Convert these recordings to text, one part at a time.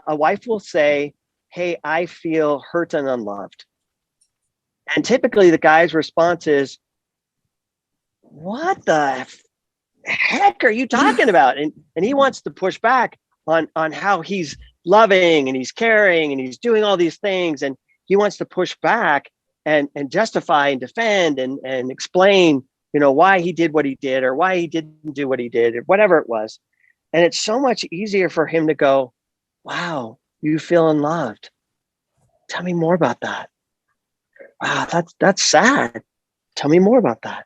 a wife will say, hey, I feel hurt and unloved. And typically the guy's response is, what the heck are you talking about? And he wants to push back on how he's loving and he's caring and he's doing all these things. And he wants to push back and justify and defend and explain, why he did what he did or why he didn't do what he did or whatever it was. And it's so much easier for him to go, wow, you feel unloved. Tell me more about that. Wow, that's sad. Tell me more about that.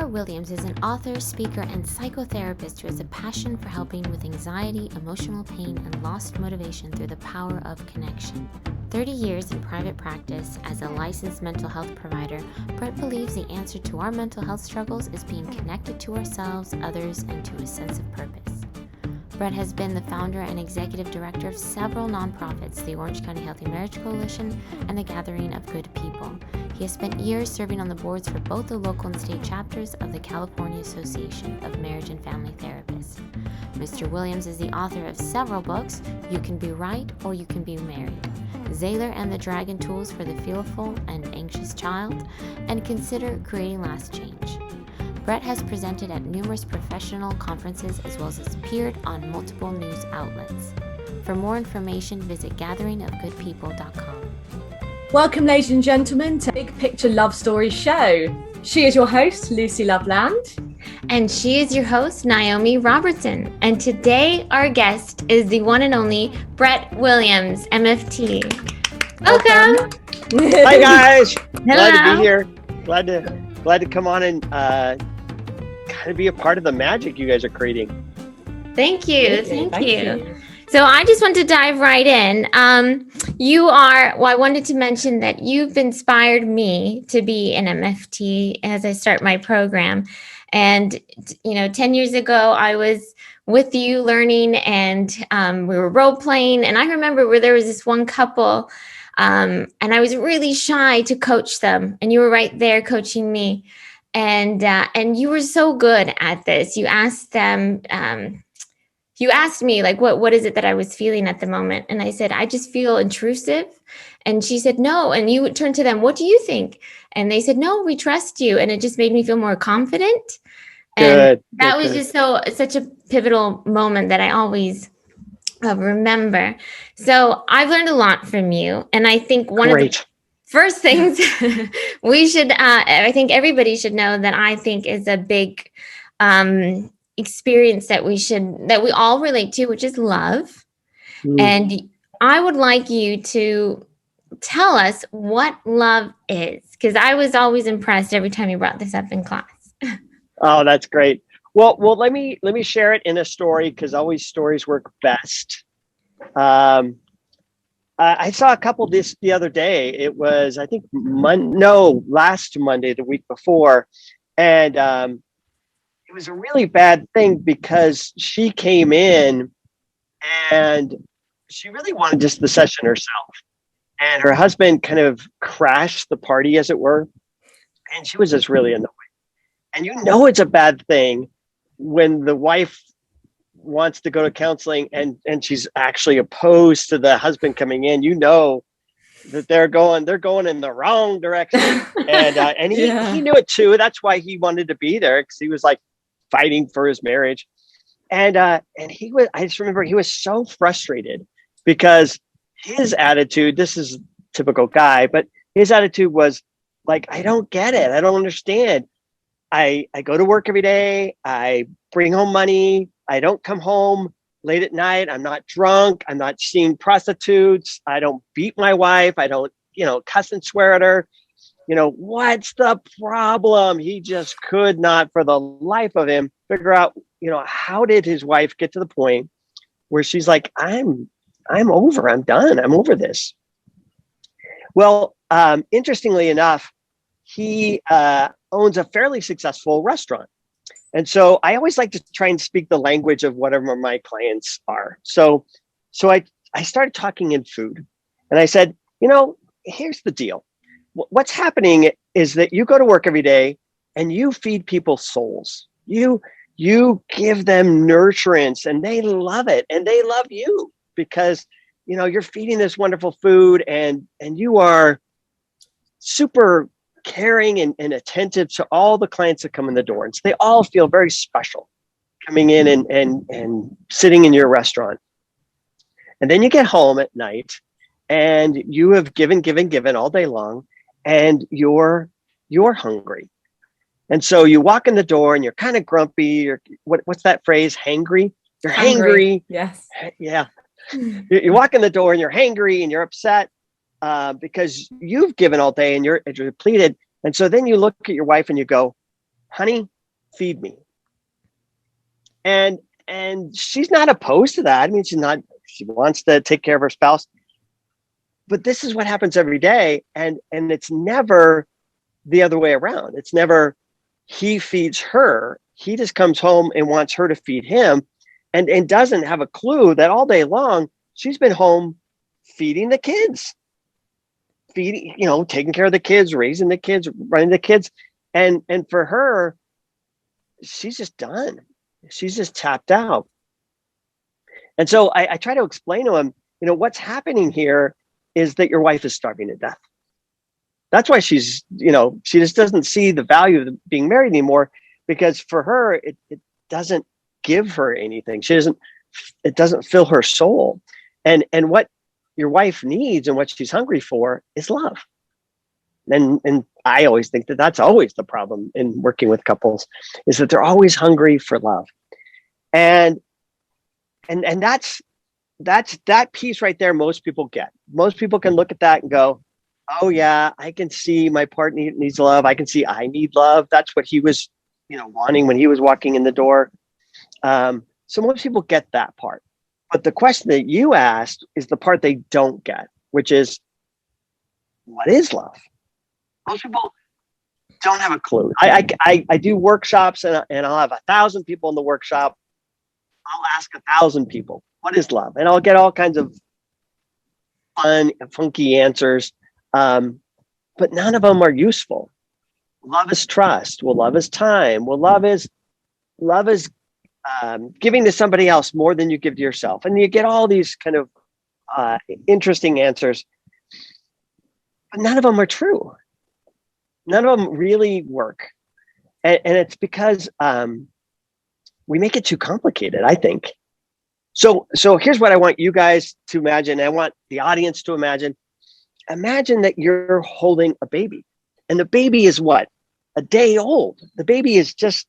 Williams is an author, speaker, and psychotherapist who has a passion for helping with anxiety, emotional pain, and lost motivation through the power of connection. 30 years in private practice as a licensed mental health provider, Brett believes the answer to our mental health struggles is being connected to ourselves, others, and to a sense of purpose. Brett has been the founder and executive director of several nonprofits, the Orange County Healthy Marriage Coalition and the Gathering of Good People. He has spent years serving on the boards for both the local and state chapters of the California Association of Marriage and Family Therapists. Mr. Williams is the author of several books, You Can Be Right or You Can Be Married, Zayler and the Dragon Tools for the Fearful and Anxious Child, and Consider Creating Last Change. Brett has presented at numerous professional conferences as well as appeared on multiple news outlets. For more information, visit gatheringofgoodpeople.com. Welcome, ladies and gentlemen, to Big Picture Love Stories Show. She is your host, Lucy Loveland. And she is your host, Naomi Robertson. And today our guest is the one and only Brett Williams, MFT. Welcome. Hi, guys. Hello. Glad to be here. Glad to come on and kind of be a part of the magic you guys are creating. Thank you. So I just want to dive right in. I wanted to mention that you've inspired me to be an MFT as I start my program. And, 10 years ago, I was with you learning and we were role playing. And I remember where there was this one couple and I was really shy to coach them. And you were right there coaching me. And you were so good at this. You asked them, you asked me, like, what is it that I was feeling at the moment? And I said, I just feel intrusive. And she said, no. And you would turn to them, what do you think? And they said, no, we trust you. And it just made me feel more confident. And that was just such a pivotal moment that I always remember. So I've learned a lot from you. And I think one of the first things I think everybody should know that I think is a big experience that we all relate to, which is love. And I would like you to tell us what love is, because I was always impressed every time you brought this up in class. Oh, that's great. Well, let me share it in a story, because always stories work best. I saw a couple the other day. It was, I think, last Monday, the week before. And it was a really bad thing because she came in and she really wanted just the session herself. And her husband kind of crashed the party, as it were. And she was just really annoyed. And it's a bad thing when the wife wants to go to counseling and she's actually opposed to the husband coming in. That they're going in the wrong direction. And he knew it too. That's why he wanted to be there, because he was like fighting for his marriage. And I just remember he was so frustrated because his attitude, this is typical guy, but his attitude was like, I don't get it. I don't understand. I go to work every day. I bring home money. I don't come home late at night. I'm not drunk. I'm not seeing prostitutes. I don't beat my wife. I don't, cuss and swear at her. What's the problem? He just could not, for the life of him, figure out, how did his wife get to the point where she's like, I'm done. I'm over this. Well, interestingly enough, he owns a fairly successful restaurant. And so I always like to try and speak the language of whatever my clients are. So I started talking in food, and I said, here's the deal. What's happening is that you go to work every day and you feed people souls. You give them nurturance, and they love it, and they love you because you're feeding this wonderful food, and you are super caring and attentive to all the clients that come in the door. And so they all feel very special coming in and sitting in your restaurant. And then you get home at night and you have given all day long, and you're hungry. And so you walk in the door and you're kind of grumpy, or what's that phrase? Hangry? You're hangry. Yes. Yeah. You walk in the door and you're hangry and you're upset because you've given all day and you're depleted. And so then you look at your wife and you go, honey, feed me. And she's not opposed to that. I mean, she wants to take care of her spouse. But this is what happens every day. And it's never the other way around. It's never he feeds her. He just comes home and wants her to feed him and doesn't have a clue that all day long she's been home feeding the kids, taking care of the kids, raising the kids, running the kids. And for her, she's just done. She's just tapped out. And so I try to explain to him, what's happening here is that your wife is starving to death. That's why she's, she just doesn't see the value of being married anymore, because for her, it doesn't give her anything. It doesn't fill her soul. And what your wife needs and what she's hungry for is love. And I always think that that's always the problem in working with couples, is that they're always hungry for love. And that's that piece right there. Most people get. Most people can look at that and go, oh yeah, I can see my partner needs love. I can see I need love. That's what he was, wanting when he was walking in the door. So most people get that part. But the question that you asked is the part they don't get, which is, what is love? Most people don't have a clue. I do workshops and I'll have 1,000 people in the workshop. I'll ask 1,000 people, what is love? And I'll get all kinds of fun, funky answers. But none of them are useful. Love is trust. Well, love is time. Well, love is giving to somebody else more than you give to yourself. And you get all these kind of interesting answers, but none of them are true. None of them really work. And it's because we make it too complicated, I think. So here's what I want you guys to imagine. I want the audience to imagine. Imagine that you're holding a baby, and the baby is what? A day old. The baby is just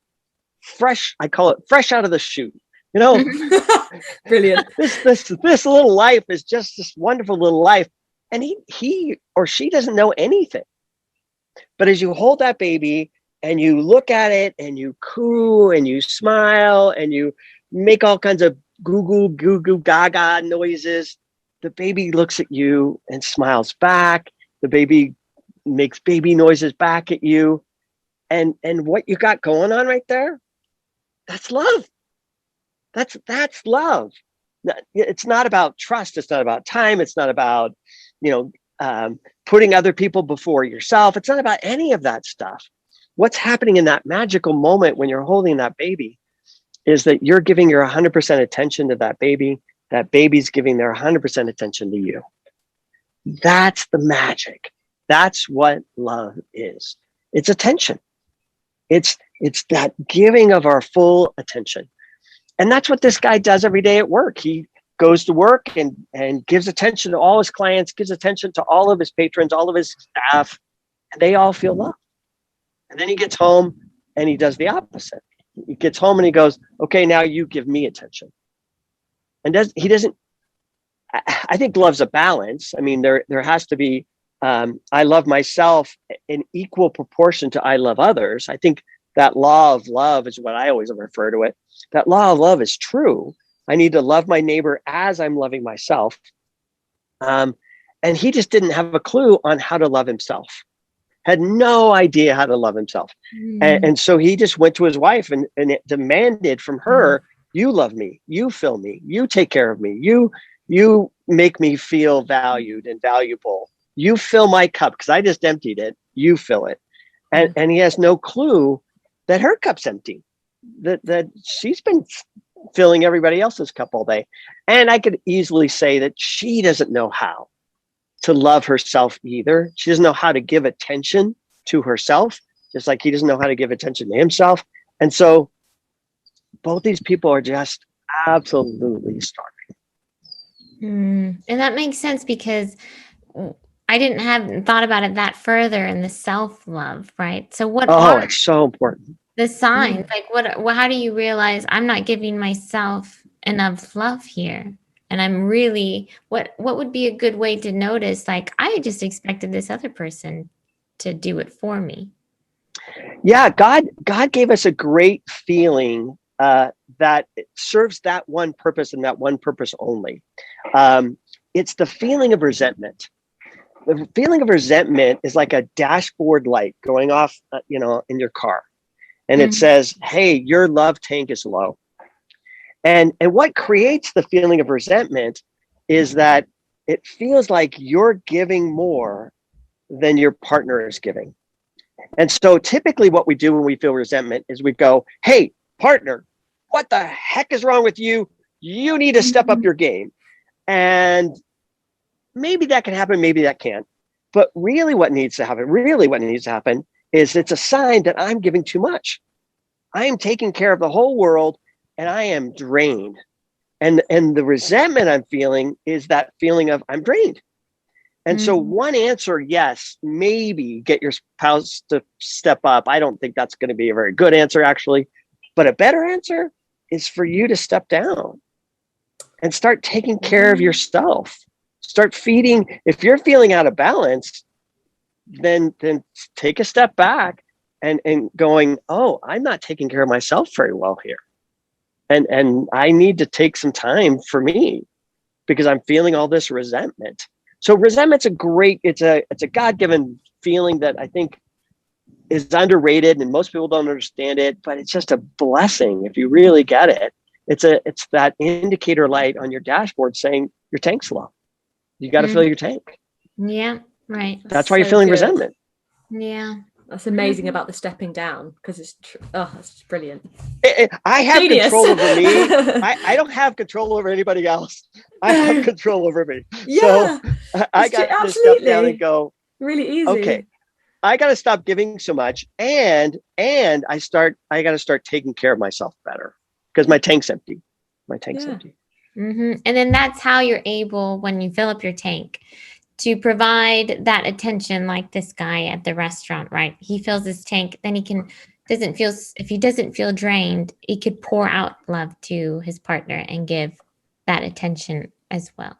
fresh. I call it fresh out of the chute. Brilliant. This little life is just this wonderful little life, and he or she doesn't know anything. But as you hold that baby and you look at it and you coo and you smile and you make all kinds of goo goo gaga noises, the baby looks at you and smiles back. The baby makes baby noises back at you. And what you got going on right there, that's love. That's love. It's not about trust. It's not about time. It's not about, putting other people before yourself. It's not about any of that stuff. What's happening in that magical moment when you're holding that baby is that you're giving your 100% attention to that baby. That baby's giving their 100% attention to you. That's the magic. That's what love is. It's attention. It's that giving of our full attention. And that's what this guy does every day at work. He goes to work and gives attention to all his clients, gives attention to all of his patrons, all of his staff, and they all feel love. And then he gets home and he does the opposite. He gets home and he goes, okay, now you give me attention. And I think love's a balance. I mean, there has to be, I love myself in equal proportion to I love others. I think that law of love is what I always refer to it. That law of love is true. I need to love my neighbor as I'm loving myself. And he just didn't have a clue on how to love himself. Had no idea how to love himself. And so he just went to his wife and it demanded from her, you love me, you fill me, you take care of me, you make me feel valued and valuable. You fill my cup because I just emptied it, you fill it. And he has no clue that her cup's empty, that she's been filling everybody else's cup all day. And I could easily say that she doesn't know how to love herself either. She doesn't know how to give attention to herself, just like he doesn't know how to give attention to himself. And so both these people are just absolutely starving. And that makes sense, because I didn't have thought about it that further in the self-love, right? So what are It's so important. the signs? Like how do you realize I'm not giving myself enough love here? And I'm really, what would be a good way to notice, like, I just expected this other person to do it for me? Yeah, God gave us a great feeling that it serves that one purpose and that one purpose only. It's the feeling of resentment. The feeling of resentment is like a dashboard light going off, in your car. And it says, hey, your love tank is low. And what creates the feeling of resentment is that it feels like you're giving more than your partner is giving. And so typically what we do when we feel resentment is we go, hey, partner, what the heck is wrong with you? You need to step up your game. And maybe that can happen, maybe that can't. But really what needs to happen is it's a sign that I'm giving too much. I am taking care of the whole world and I am drained. And the resentment I'm feeling is that feeling of I'm drained. And so one answer, yes, maybe get your spouse to step up. I don't think that's going to be a very good answer, actually. But a better answer is for you to step down and start taking care of yourself. Start feeding. If you're feeling out of balance, then take a step back and going, oh, I'm not taking care of myself very well here. And I need to take some time for me because I'm feeling all this resentment. So resentment's it's a God-given feeling that I think is underrated and most people don't understand it, but it's just a blessing if you really get it. It's that indicator light on your dashboard saying your tank's low. You got to fill your tank. Yeah, right. That's why you're feeling resentment. Yeah. That's amazing about the stepping down, because it's that's brilliant. I have Genius. control over me. I don't have control over anybody else. I have control over me. Yeah, so I got to step down and go, really easy. okay, I got to stop giving so much. And I got to start taking care of myself better because my tank's empty. Empty. And then that's how you're able, when you fill up your tank, to provide that attention, like this guy at the restaurant, right? He fills his tank, then if he doesn't feel drained, he could pour out love to his partner and give that attention as well.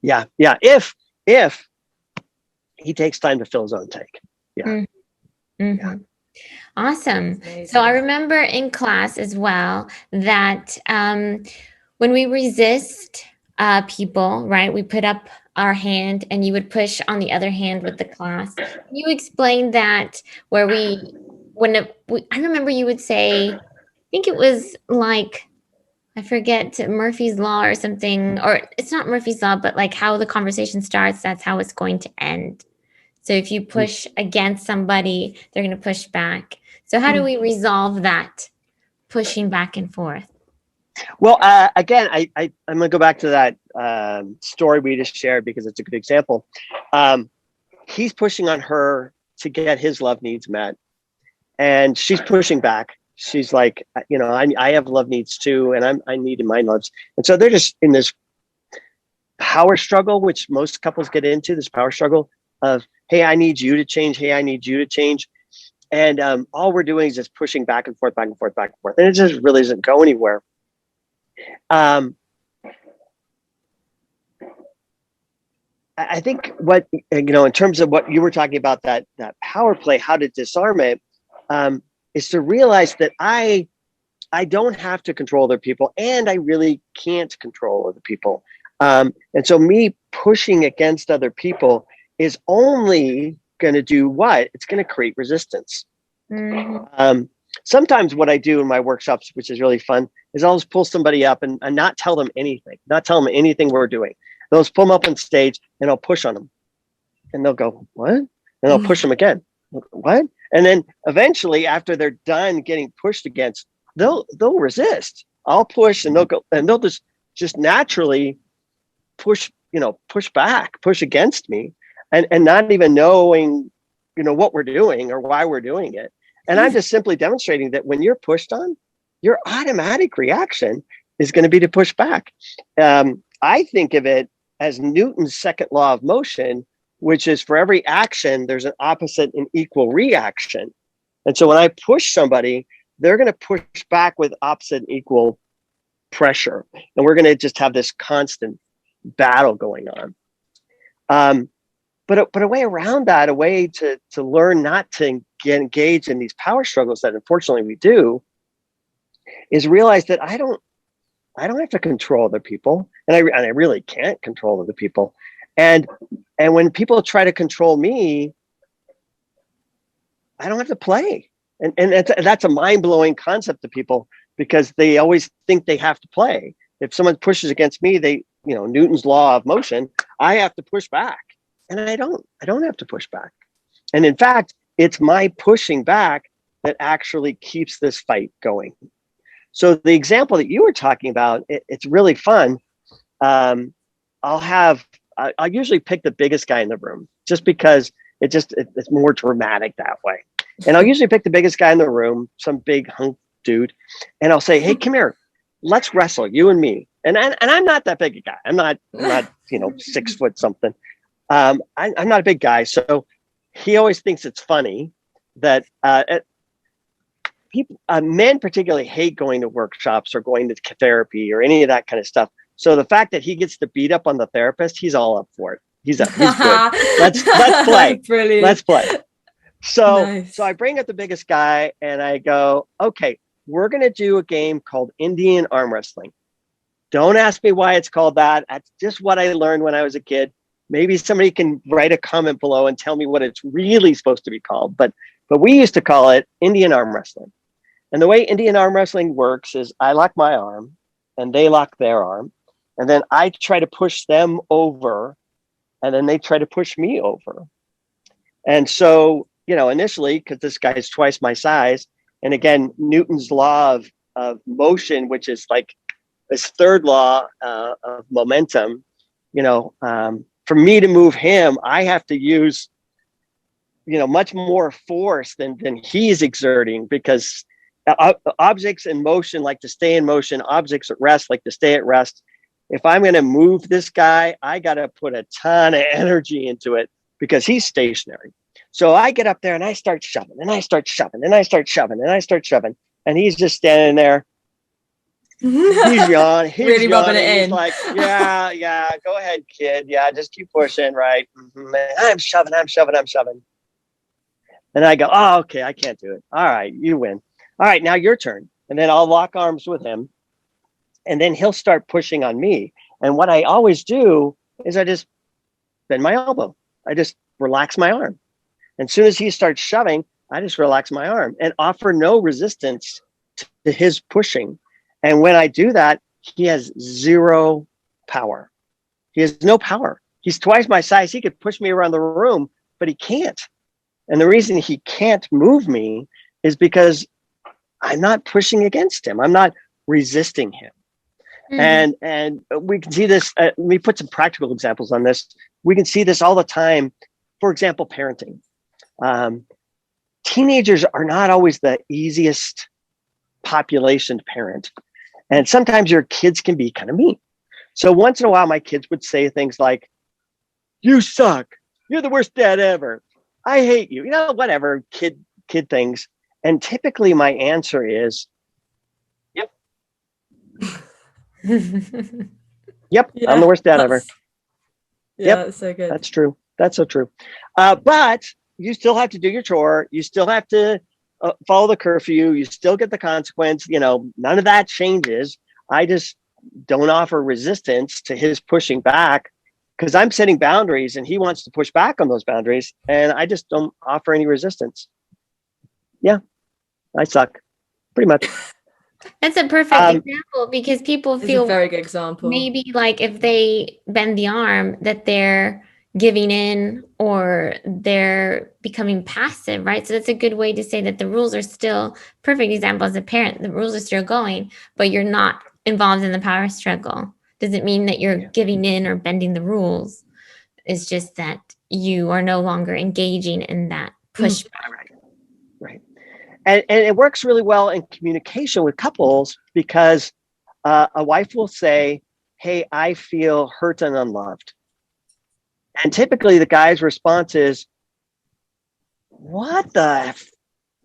Yeah. If he takes time to fill his own tank. Yeah. Yeah. Awesome. So I remember in class as well that when we resist people, right, we put up our hand and you would push on the other hand with the class. You explained that I remember you would say, I think it was like, I forget, Murphy's Law or something, or it's not Murphy's Law, but like how the conversation starts, that's how it's going to end. So if you push against somebody, they're going to push back. So how do we resolve that pushing back and forth? Well, again, I'm going to go back to that story we just shared because it's a good example. He's pushing on her to get his love needs met. And she's pushing back. She's like, I have love needs too, and I need my loves. And so they're just in this power struggle, which most couples get into, this power struggle of, hey, I need you to change. Hey, I need you to change. And all we're doing is just pushing back and forth, back and forth, back and forth. And it just really doesn't go anywhere. I think in terms of what you were talking about, that power play, how to disarm it, is to realize that I don't have to control other people, and I really can't control other people. And so me pushing against other people is only going to do what? It's going to create resistance. Sometimes what I do in my workshops, which is really fun, is I'll just pull somebody up and not tell them anything we're doing. They'll just pull them up on stage and I'll push on them. And they'll go, what? And I'll push them again. What? And then eventually, after they're done getting pushed against, they'll resist. I'll push, and they'll just naturally push back, push against me, and not even knowing, what we're doing or why we're doing it. And I'm just simply demonstrating that when you're pushed on, your automatic reaction is going to be to push back. I think of it as Newton's second law of motion, which is for every action, there's an opposite and equal reaction. And so when I push somebody, they're going to push back with opposite and equal pressure. And we're going to just have this constant battle going on. But a way around that, a way to learn not to get engaged in these power struggles that unfortunately we do, is realize that I don't have to control other people, and I really can't control other people. And when people try to control me, I don't have to play. And that's a mind-blowing concept to people, because they always think they have to play. If someone pushes against me, Newton's law of motion, I have to push back. And I don't have to push back. And in fact, it's my pushing back that actually keeps this fight going. So the example that you were talking about, it's really fun. I'll usually pick the biggest guy in the room, just because it's more dramatic that way. And I'll usually pick the biggest guy in the room, some big hunk dude, and I'll say, "Hey, come here, let's wrestle, you and me." And I'm not that big a guy. I'm not 6 foot something. I'm not a big guy, so he always thinks it's funny that men particularly hate going to workshops or going to therapy or any of that kind of stuff. So the fact that he gets to beat up on the therapist, he's all up for it. He's good. Let's play. Brilliant. Let's play. So Nice. So I bring up the biggest guy and I go, okay, we're going to do a game called Indian arm wrestling. Don't ask me why it's called that. That's just what I learned when I was a kid. Maybe somebody can write a comment below and tell me what it's really supposed to be called. But we used to call it Indian arm wrestling. And the way Indian arm wrestling works is I lock my arm and they lock their arm. And then I try to push them over, and then they try to push me over. And so, initially, because this guy is twice my size, and again, Newton's law of motion, which is like this third law of momentum, for me to move him, I have to use, much more force than he's exerting, because objects in motion like to stay in motion. Objects at rest like to stay at rest. If I'm going to move this guy, I got to put a ton of energy into it because he's stationary. So I get up there and I start shoving and I start shoving and I start shoving and I start shoving. And he's just standing there. He's yawning. He's really rubbing it in. He's like, yeah, go ahead, kid. Yeah, just keep pushing, right? Mm-hmm. I'm shoving. And I go, oh, okay, I can't do it. All right, you win. All right, now your turn. And then I'll lock arms with him. And then he'll start pushing on me. And what I always do is I just bend my elbow. I just relax my arm. And as soon as he starts shoving, I just relax my arm and offer no resistance to his pushing. And when I do that, he has zero power. He has no power. He's twice my size. He could push me around the room, but he can't. And the reason he can't move me is because I'm not pushing against him. I'm not resisting him. Mm-hmm. And we can see this. Let me put some practical examples on this. We can see this all the time. For example, parenting. Teenagers are not always the easiest population to parent. And sometimes your kids can be kind of mean. So once in a while, my kids would say things like, "You suck. You're the worst dad ever. I hate you." Whatever kid things. And typically my answer is, "Yep." Yep, yeah, I'm the worst dad ever. Yeah, yep, that's so good. That's true. That's so true. But you still have to do your chore. You still have to follow the curfew. You still get the consequence. None of that changes. I just don't offer resistance to his pushing back because I'm setting boundaries and he wants to push back on those boundaries. And I just don't offer any resistance. Yeah, I suck pretty much. That's a perfect example because people feel a very good example. Maybe like if they bend the arm that they're giving in or they're becoming passive, right? So that's a good way to say that the rules are still, perfect example as a parent, the rules are still going, but you're not involved in the power struggle. Doesn't mean that you're giving in or bending the rules. It's just that you are no longer engaging in that pushback. Right. And it works really well in communication with couples because a wife will say, hey, I feel hurt and unloved. And typically the guy's response is, what the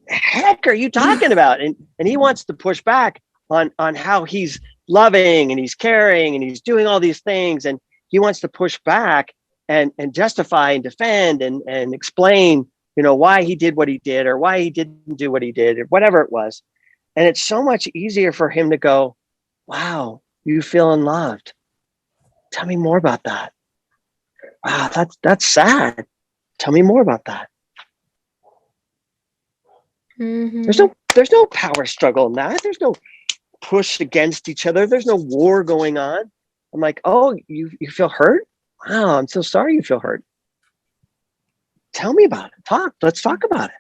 heck are you talking about? And he wants to push back on how he's loving and he's caring and he's doing all these things. And he wants to push back and justify and defend and explain, why he did what he did or why he didn't do what he did or whatever it was. And it's so much easier for him to go, wow, you feel unloved. Tell me more about that. Wow, that's sad. Tell me more about that. Mm-hmm. There's no power struggle in that. There's no push against each other. There's no war going on. I'm like, oh, you feel hurt? Wow, I'm so sorry you feel hurt. Tell me about it. Let's talk about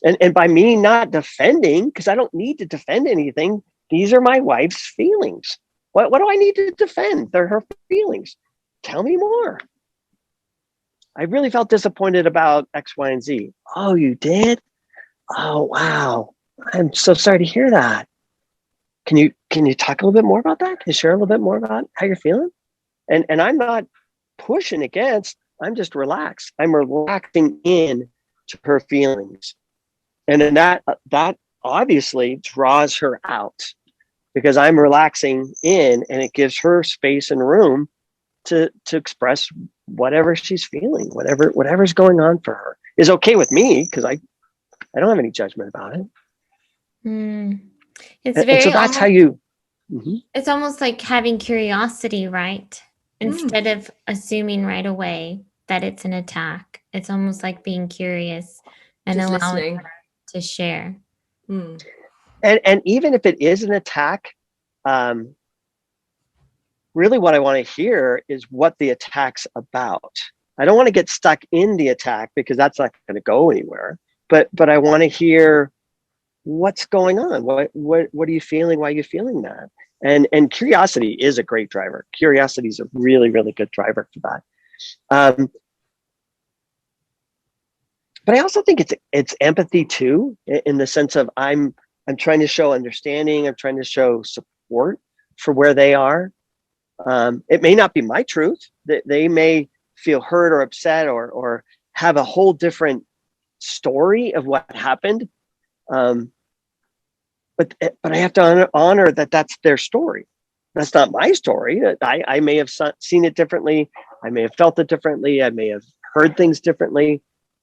it. And by me not defending, because I don't need to defend anything, these are my wife's feelings. What do I need to defend? They're her feelings. Tell me more. I really felt disappointed about X, Y, and Z. Oh, you did? Oh, wow. I'm so sorry to hear that. Can you talk a little bit more about that? Can you share a little bit more about how you're feeling? And I'm not pushing against, I'm just relaxed. I'm relaxing in to her feelings. And then that obviously draws her out because I'm relaxing in and it gives her space and room to express whatever she's feeling, whatever's going on for her is okay with me because I don't have any judgment about it. It's very, so that's how you. It's almost like having curiosity, right? Instead of assuming right away that it's an attack, it's almost like being curious and just allowing listening. her to share. And even if it is an attack, really what I want to hear is what the attack's about. I don't want to get stuck in the attack because that's not going to go anywhere. But I want to hear what's going on. What are you feeling? Why are you feeling that? And curiosity is a great driver. Curiosity is a really, really good driver for that. But I also think it's empathy too, in the sense of I'm trying to show understanding. I'm trying to show support for where they are. It may not be my truth. They may feel hurt or upset or have a whole different story of what happened. But I have to honor that that's their story. That's not my story. I may have seen it differently. I may have felt it differently. I may have heard things differently.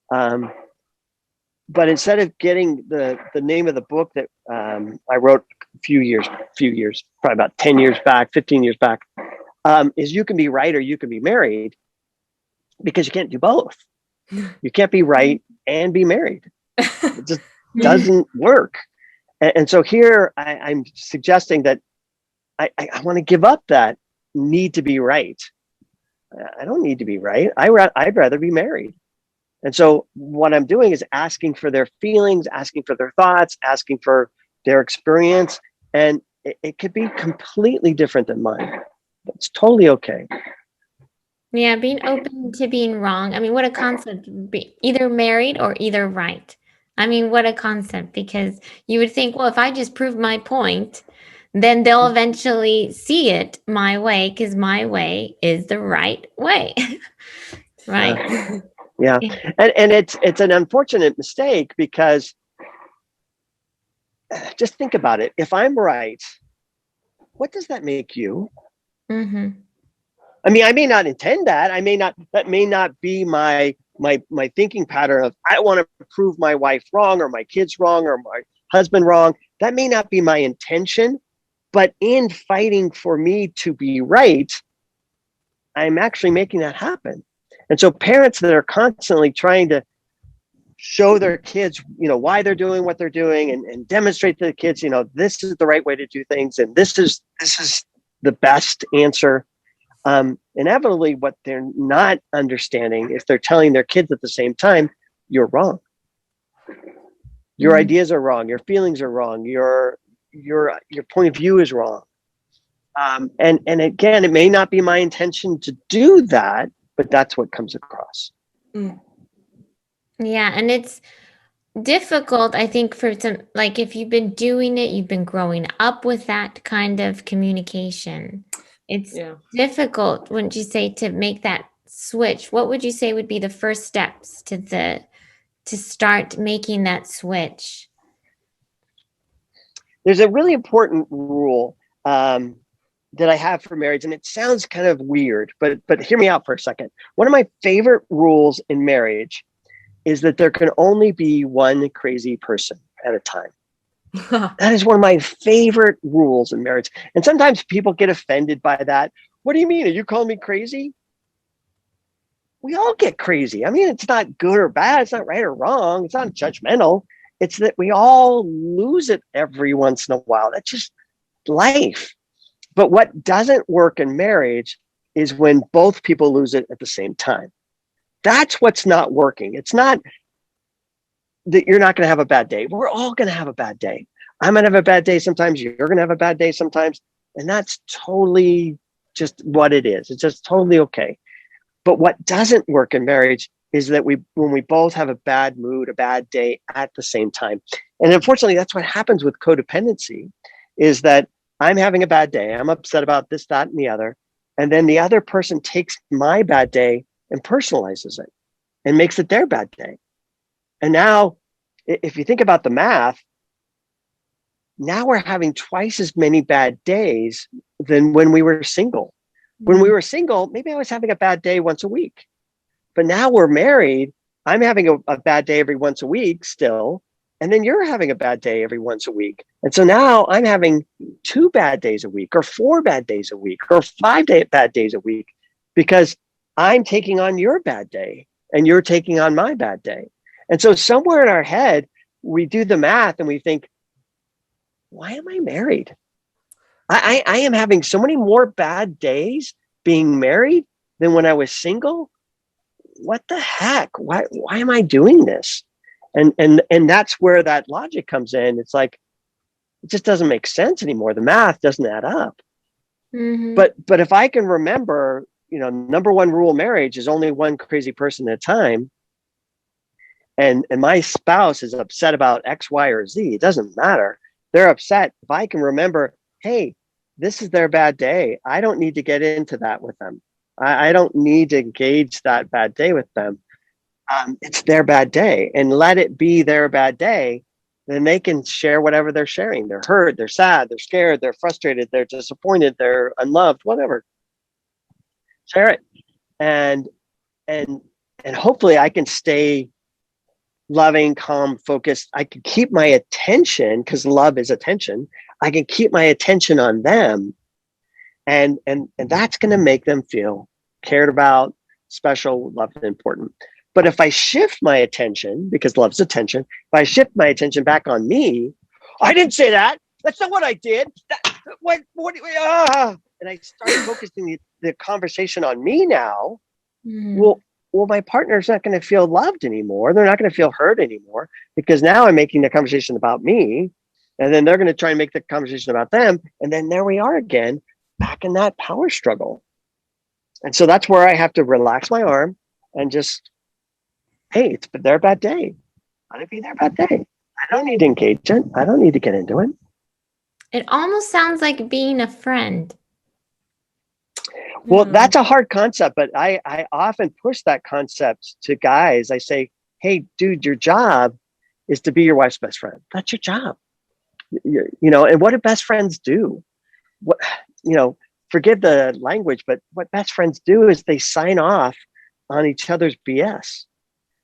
But instead of getting the name of the book that I wrote a few years, probably about 10 years back, 15 years back, is You Can Be Right or You Can Be Married, because you can't do both. You can't be right and be married. It just doesn't work. And so here I'm suggesting that I want to give up that need to be right. I don't need to be right. I'd rather be married. And so what I'm doing is asking for their feelings, asking for their thoughts, asking for their experience. And it could be completely different than mine. That's totally okay. Yeah, being open to being wrong. I mean, what a concept. Be either married or either right. I mean, what a concept, because you would think, well, if I just prove my point, then they'll eventually see it my way because my way is the right way. Right. Yeah. And it's an unfortunate mistake because just think about it. If I'm right, what does that make you? Mm-hmm. I mean, I may not intend that. That may not be my thinking pattern of I want to prove my wife wrong or my kids wrong or my husband wrong. That may not be my intention, but in fighting for me to be right, I'm actually making that happen. And so parents that are constantly trying to show their kids, why they're doing what they're doing and demonstrate to the kids, this is the right way to do things. And this is the best answer. inevitably what they're not understanding is they're telling their kids at the same time, you're wrong. Your ideas are wrong. Your feelings are wrong. Your point of view is wrong. And again, it may not be my intention to do that, but that's what comes across. Yeah, and it's difficult, I think, for some, like if you've been doing it, you've been growing up with that kind of communication. It's difficult, wouldn't you say, to make that switch? What would you say would be the first steps to start making that switch? There's a really important rule that I have for marriage, and it sounds kind of weird, but hear me out for a second. One of my favorite rules in marriage is that there can only be one crazy person at a time. That is one of my favorite rules in marriage. And sometimes people get offended by that. What do you mean? Are you calling me crazy? We all get crazy. I mean, it's not good or bad. It's not right or wrong. It's not judgmental. It's that we all lose it every once in a while. That's just life. But what doesn't work in marriage is when both people lose it at the same time. That's what's not working. It's not that you're not going to have a bad day. We're all going to have a bad day. I'm going to have a bad day sometimes. You're going to have a bad day sometimes. And that's totally just what it is. It's just totally okay. But what doesn't work in marriage is that when we both have a bad mood, a bad day at the same time. And unfortunately, that's what happens with codependency, is that I'm having a bad day. I'm upset about this, that, and the other. And then the other person takes my bad day and personalizes it and makes it their bad day. And now, if you think about the math, now we're having twice as many bad days than when we were single. When we were single, maybe I was having a bad day once a week. But now we're married. I'm having a bad day every once a week still. And then you're having a bad day every once a week. And so now I'm having 2 bad days a week, or 4 bad days a week, or 5 bad days a week, because I'm taking on your bad day and you're taking on my bad day. And so somewhere in our head, we do the math and we think, why am I married? I am having so many more bad days being married than when I was single. What the heck? Why am I doing this? And that's where that logic comes in. It's like, it just doesn't make sense anymore. The math doesn't add up. But if I can remember, number one rule of marriage is only one crazy person at a time. And my spouse is upset about X, Y, or Z. It doesn't matter. They're upset. If I can remember, hey, this is their bad day. I don't need to get into that with them. I don't need to engage that bad day with them. It's their bad day, and let it be their bad day. Then they can share whatever they're sharing. They're hurt, they're sad, they're scared, they're frustrated, they're disappointed, they're unloved, whatever. Share it. And hopefully I can stay loving, calm, focused. I can keep my attention, because love is attention. I can keep my attention on them. And that's going to make them feel cared about, special, loved, and important. But if I shift my attention, because love's attention, if I shift my attention back on me, I didn't say that. That's not what I did. And I start focusing the conversation on me now. Well, my partner's not going to feel loved anymore. They're not going to feel heard anymore, because now I'm making the conversation about me, and then they're going to try and make the conversation about them. And then there we are again, back in that power struggle. And so that's where I have to relax my arm and just, hey, it's their bad day. Let it be their bad day. I don't need to engage it. I don't need to get into it. It almost sounds like being a friend. Well, that's a hard concept, but I often push that concept to guys. I say, hey, dude, your job is to be your wife's best friend. That's your job. And what do best friends do? Forgive the language, but what best friends do is they sign off on each other's BS.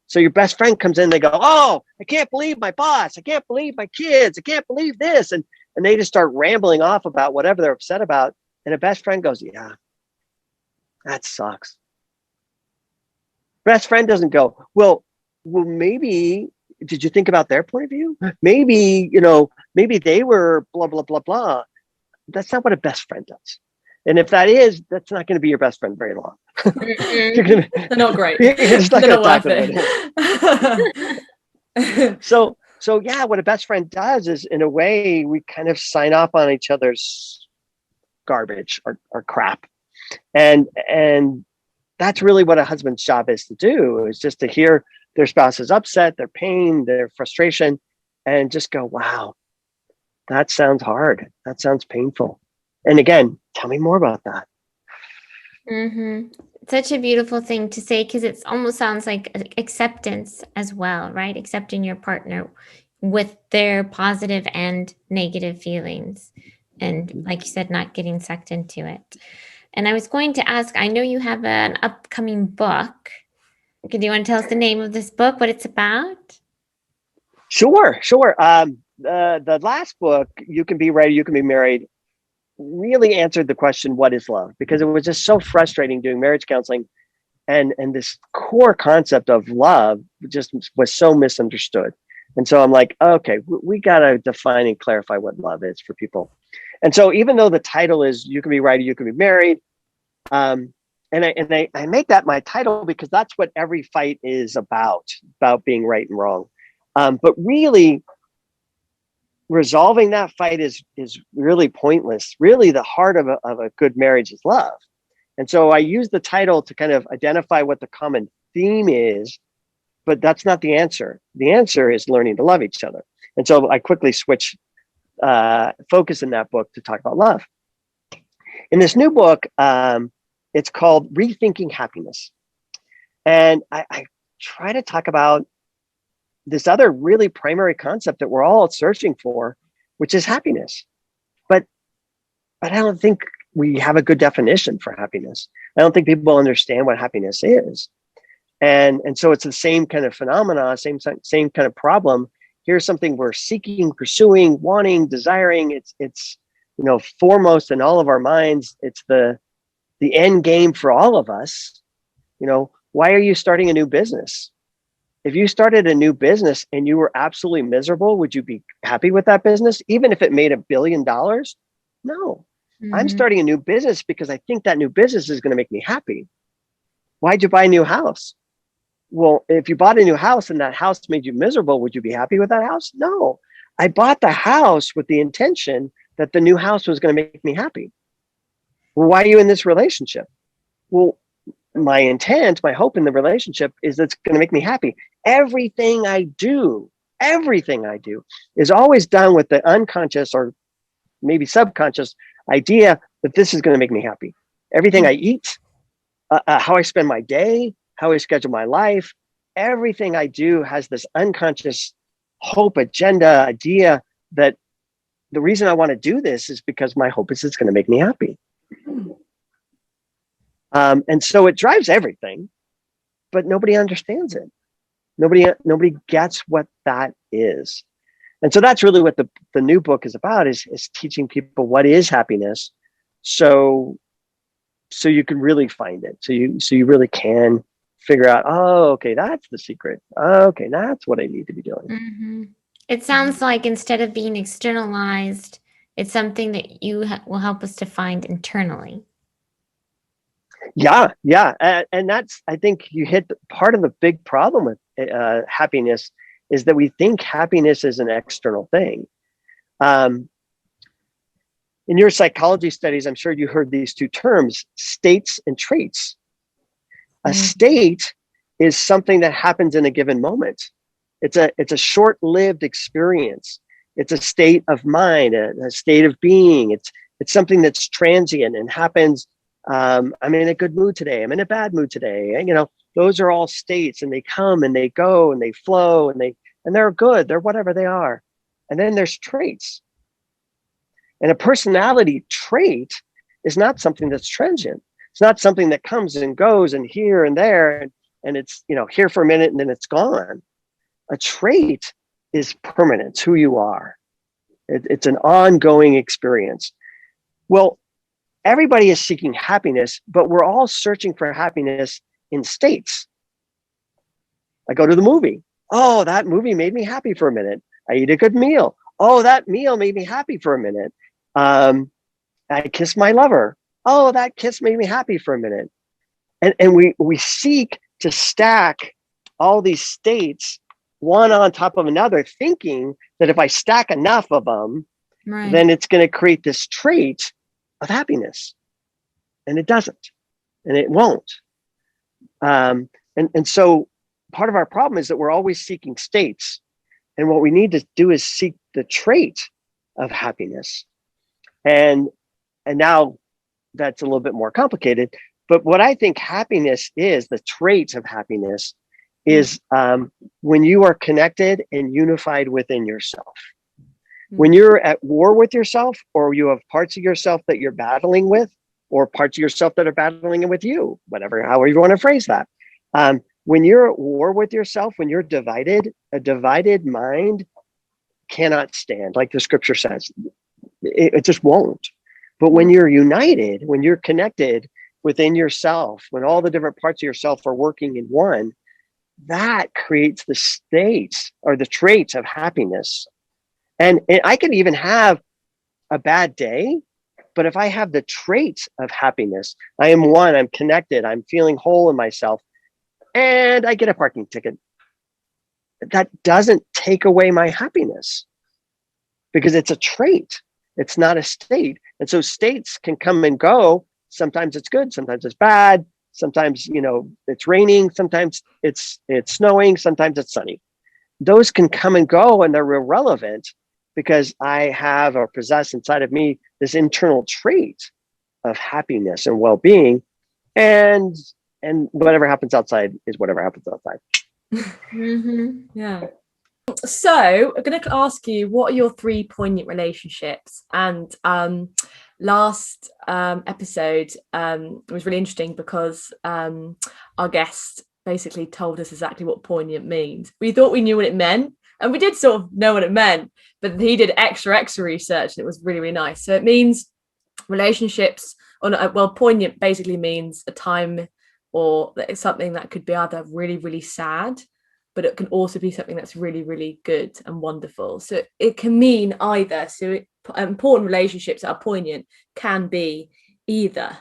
So your best friend comes in, they go, oh, I can't believe my boss. I can't believe my kids. I can't believe this. And they just start rambling off about whatever they're upset about. And a best friend goes, yeah, that sucks. Best friend doesn't go, well, maybe, did you think about their point of view? Maybe, maybe they were blah, blah, blah, blah. That's not what a best friend does. And if that is, that's not going to be your best friend very long. They're not great. You're just not They're going not to talk worth about it. it. So yeah, what a best friend does is, in a way, we kind of sign off on each other's garbage or crap. And that's really what a husband's job is to do, is just to hear their spouse's upset, their pain, their frustration, and just go, wow, that sounds hard. That sounds painful. And again, tell me more about that. Such a beautiful thing to say, because it almost sounds like acceptance as well, right? Accepting your partner with their positive and negative feelings. And like you said, not getting sucked into it. And I was going to ask, I know you have an upcoming book. Do you want to tell us the name of this book, what it's about? Sure. The last book, You Can Be Ready, You Can Be Married, really answered the question, what is love? Because it was just so frustrating doing marriage counseling. And this core concept of love just was so misunderstood. And so I'm like, okay, we got to define and clarify what love is for people. And so even though the title is You Can Be Right, You Can Be Married, and I make that my title because that's what every fight is about being right and wrong. But really, resolving that fight is really pointless. Really, the heart of a good marriage is love. And so I use the title to kind of identify what the common theme is, but that's not the answer. The answer is learning to love each other. And so I quickly switch focus in that book to talk about love. In this new book, it's called Rethinking Happiness. And I try to talk about this other really primary concept that we're all searching for, which is happiness. But I don't think we have a good definition for happiness. I don't think people understand what happiness is. And so it's the same kind of phenomena, same kind of problem. Here's something we're seeking, pursuing, wanting, desiring. It's foremost in all of our minds. It's the end game for all of us. Why are you starting a new business? If you started a new business and you were absolutely miserable, would you be happy with that business? Even if it made $1 billion? No. I'm starting a new business because I think that new business is going to make me happy. Why'd you buy a new house? Well, if you bought a new house and that house made you miserable, would you be happy with that house? No. I bought the house with the intention that the new house was going to make me happy. Well, why are you in this relationship? Well, my intent, my hope in the relationship is that it's going to make me happy. Everything I do is always done with the unconscious or maybe subconscious idea that this is going to make me happy. Everything I eat, how I spend my day, how I schedule my life, everything I do has this unconscious hope, agenda, idea that the reason I want to do this is because my hope is it's going to make me happy. And so it drives everything, but nobody understands it. Nobody gets what that is. And so that's really what the new book is about, is teaching people what is happiness. So you can really find it. So you really can figure out, oh, okay, that's the secret. Oh, okay, that's what I need to be doing. It sounds like instead of being externalized, it's something that you will help us to find internally. Yeah. And that's, I think you hit part of the big problem with happiness is that we think happiness is an external thing. In your psychology studies, I'm sure you heard these two terms, states and traits. A state is something that happens in a given moment. It's a short-lived experience. It's a state of mind, a state of being. It's something that's transient and happens. I'm in a good mood today. I'm in a bad mood today. And, those are all states, and they come and they go and they flow and they're good. They're whatever they are. And then there's traits. And a personality trait is not something that's transient. It's not something that comes and goes and here and there, and it's, here for a minute and then it's gone. A trait is permanent. It's who you are. It's an ongoing experience. Well, everybody is seeking happiness, but we're all searching for happiness in states. I go to the movie. Oh, that movie made me happy for a minute. I eat a good meal. Oh, that meal made me happy for a minute. I kiss my lover. oh, that kiss made me happy for a minute. And we seek to stack all these states one on top of another, thinking that if I stack enough of them, Right. then it's going to create this trait of happiness. And it doesn't, and it won't. And so part of our problem is that we're always seeking states. And what we need to do is seek the trait of happiness. And now that's a little bit more complicated. But what I think happiness is, the trait of happiness is when you are connected and unified within yourself. When you're at war with yourself, or you have parts of yourself that you're battling with, or parts of yourself that are battling with you, however you want to phrase that. When you're at war with yourself, when you're divided, a divided mind cannot stand, like the scripture says. It just won't. But when you're united, when you're connected within yourself, when all the different parts of yourself are working in one, that creates the states or the traits of happiness. And I could even have a bad day, but if I have the traits of happiness, I am one, I'm connected, I'm feeling whole in myself, and I get a parking ticket, that doesn't take away my happiness, because it's a trait. It's not a state. And so states can come and go. Sometimes it's good, sometimes it's bad. Sometimes, it's raining, sometimes it's snowing, sometimes it's sunny. Those can come and go, and they're irrelevant, because I have or possess inside of me this internal trait of happiness and well-being, and whatever happens outside is whatever happens outside. Yeah. So I'm going to ask you, what are your 3 poignant relationships? And last episode was really interesting because our guest basically told us exactly what poignant means. We thought we knew what it meant, and we did sort of know what it meant, but he did extra research, and it was really, really nice. So it means relationships, poignant basically means a time or something that could be either really, really sad, but it can also be something that's really, really good and wonderful. So it can mean either. So important relationships that are poignant can be either.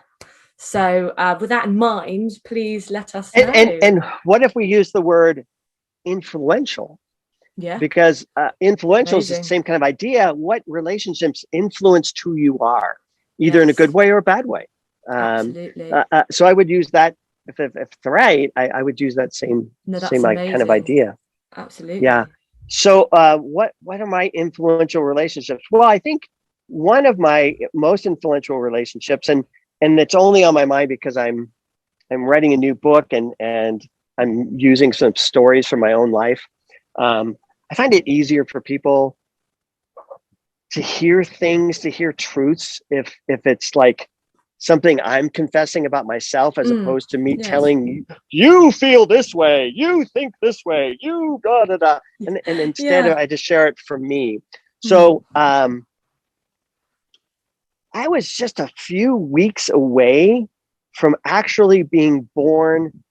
So with that in mind, please let us know. And what if we use the word influential? Yeah. Because influential is the same kind of idea. What relationships influenced who you are, either in a good way or a bad way? Absolutely. So I would use that. If it's right, I would use that same kind of idea. Absolutely. Yeah. So what are my influential relationships? Well, I think one of my most influential relationships, and it's only on my mind because I'm writing a new book and I'm using some stories from my own life. I find it easier for people to hear things, to hear truths, if it's like something I'm confessing about myself, as opposed to me telling you, you feel this way, you think this way, you da da da. And instead I just share it from me. So I was just a few weeks away from actually being born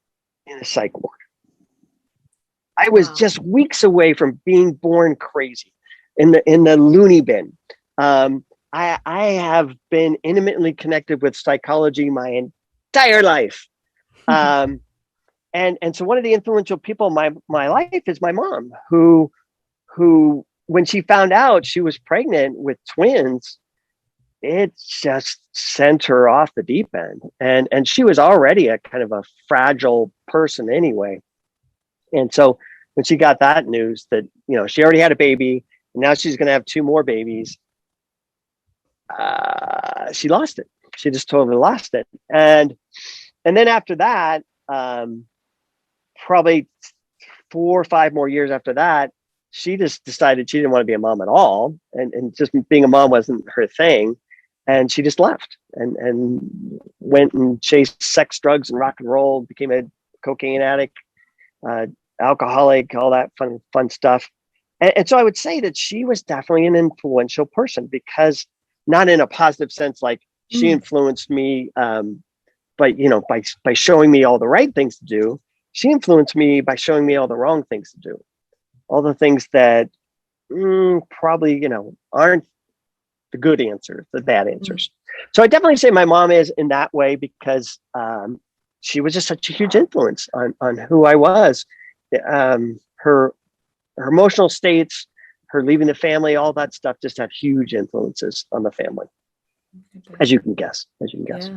in a psych ward. I was just weeks away from being born crazy in the loony bin. I have been intimately connected with psychology my entire life. And so one of the influential people in my life is my mom, who when she found out she was pregnant with twins, it just sent her off the deep end. And she was already a kind of a fragile person anyway. And so when she got that news that, she already had a baby, and now she's going to have 2 more babies, she lost it. She just totally lost it. And then after that, probably 4 or 5 more years after that, she just decided she didn't want to be a mom at all. And just being a mom wasn't her thing. And she just left and went and chased sex, drugs, and rock and roll, became a cocaine addict, alcoholic, all that fun stuff. And so I would say that she was definitely an influential person, because not in a positive sense, like she influenced me, by showing me all the right things to do. She influenced me by showing me all the wrong things to do, all the things that probably, aren't the good answers, the bad answers. So I definitely say my mom is in that way because she was just such a huge influence on who I was. Her emotional states, her leaving the family, all that stuff just had huge influences on the family, as you can guess. Yeah.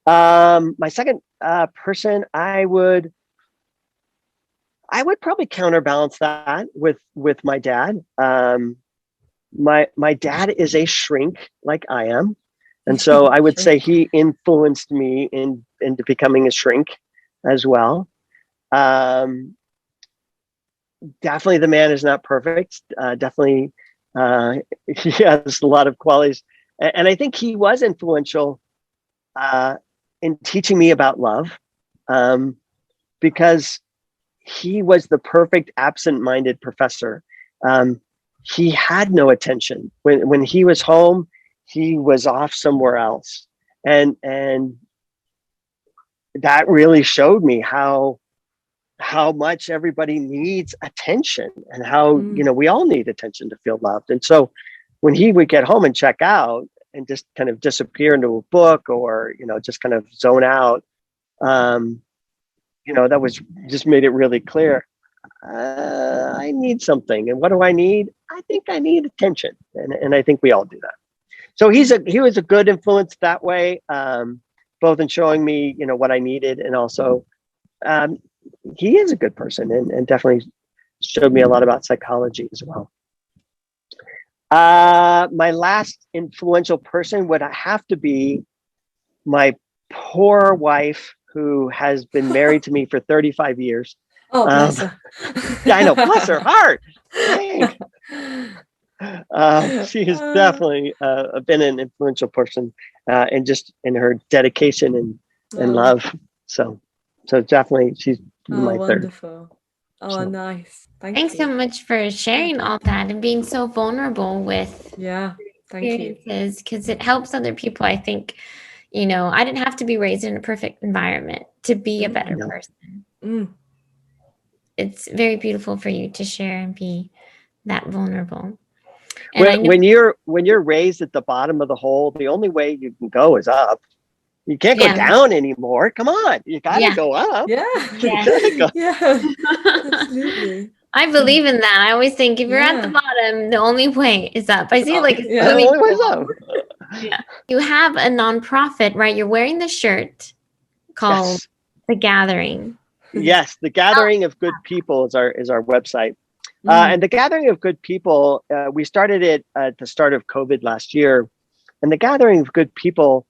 My second person, I would probably counterbalance that with my dad. My dad is a shrink like I am. And so I would say he influenced me into becoming a shrink as well. Definitely the man is not perfect. Definitely he has a lot of qualities. And I think he was influential in teaching me about love, because he was the perfect absent-minded professor. He had no attention. When he was home, he was off somewhere else. And that really showed me how much everybody needs attention, and how, we all need attention to feel loved. And so when he would get home and check out and just kind of disappear into a book, or, just kind of zone out, that was just made it really clear. I need something. And what do I need? I think I need attention. And I think we all do that. So he was a good influence that way, both in showing me, what I needed, and also he is a good person, and definitely showed me a lot about psychology as well. My last influential person would have to be my poor wife, who has been married to me for 35 years. Oh, bless her. Yeah, I know. Bless her heart. She has definitely been an influential person, and just in her dedication and love. So definitely she's my wonderful. third. Oh, nice. Thanks so much for sharing all that and being so vulnerable with thank you. experiences, because it helps other people. I think, I didn't have to be raised in a perfect environment to be a better person. It's very beautiful for you to share and be that vulnerable. And when you're raised at the bottom of the hole, the only way you can go is up. You can't go down anymore. Come on, you gotta go up. Yeah. Absolutely. I believe in that. I always think if you're at the bottom, the only way is up. I see it like the only way is up. Yeah. You have a nonprofit, right? You're wearing the shirt called The Gathering. Yes, The Gathering of Good People is our website. And The Gathering of Good People, we started it at the start of COVID last year. And The Gathering of Good People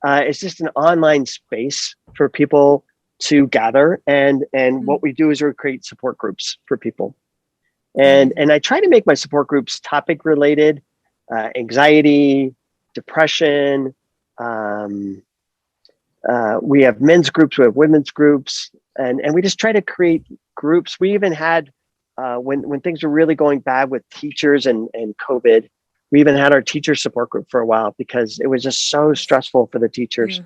is just an online space for people to gather. And what we do is we create support groups for people. And I try to make my support groups topic related, anxiety, depression. We have men's groups, we have women's groups, and we just try to create groups. We even had, when things were really going bad with teachers and COVID, we even had our teacher support group for a while because it was just so stressful for the teachers.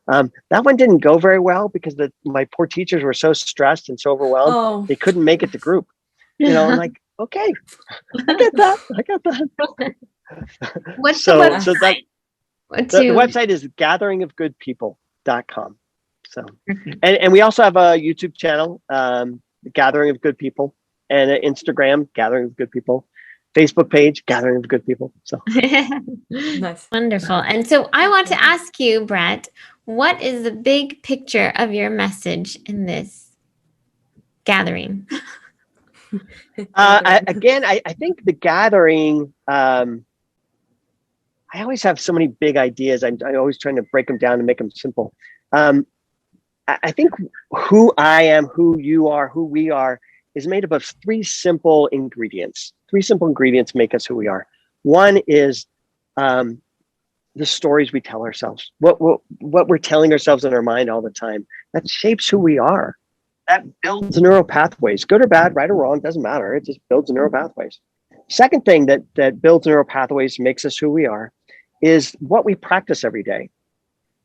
That one didn't go very well because my poor teachers were so stressed and so overwhelmed, they couldn't make it to group. I'm like, okay, I get that. What's the website? The website is gatheringofgoodpeople.com. So, and we also have a YouTube channel, Gathering of Good People, and an Instagram, Gathering of Good People, Facebook page, Gathering of Good People. So nice. Wonderful. And so I want to ask you, Brett, what is the big picture of your message in this gathering? I think the gathering, I always have so many big ideas. I'm always trying to break them down and make them simple. I think who I am, who you are, who we are is made up of three simple ingredients. Three simple ingredients make us who we are. One is the stories we tell ourselves, what we're telling ourselves in our mind all the time. That shapes who we are. That builds neural pathways, good or bad, right or wrong, doesn't matter. It just builds neural pathways. Second thing that builds neural pathways, makes us who we are, is what we practice every day.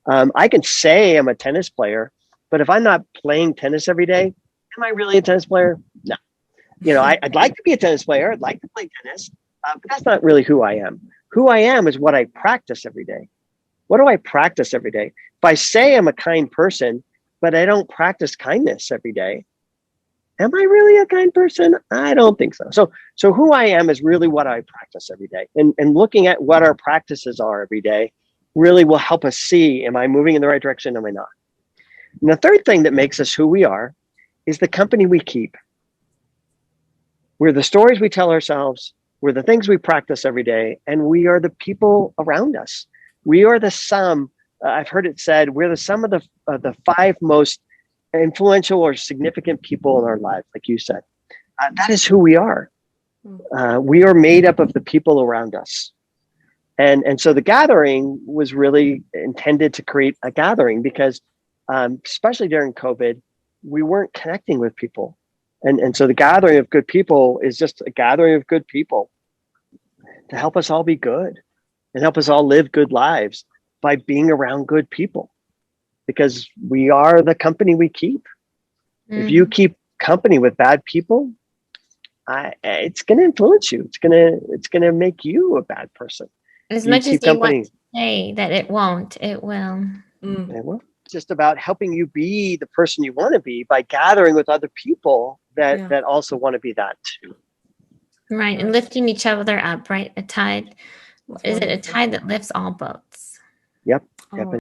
I can say I'm a tennis player, but if I'm not playing tennis every day, am I really a tennis player? No. I'd like to be a tennis player. I'd like to play tennis, but that's not really who I am. Who I am is what I practice every day. What do I practice every day? If I say I'm a kind person, but I don't practice kindness every day, am I really a kind person? I don't think so. So who I am is really what I practice every day. And looking at what our practices are every day really will help us see, am I moving in the right direction? Am I not? And the third thing that makes us who we are is the company we keep. We're the stories we tell ourselves. We're the things we practice every day. And we are the people around us. We are the sum. I've heard it said, we're the sum of the 5 most influential or significant people in our lives, like you said. That is who we are. We are made up of the people around us. And so the gathering was really intended to create a gathering because especially during COVID, we weren't connecting with people. And so the gathering of good people is just a gathering of good people to help us all be good and help us all live good lives by being around good people, because we are the company we keep. If you keep company with bad people, it's going to influence you. It's going to make you a bad person. As much as you want to say that it won't, it will. It will. It's just about helping you be the person you want to be by gathering with other people that also want to be that too. Right. And lifting each other up, right? A tide. Is it a tide that lifts all boats? Yep. Oh.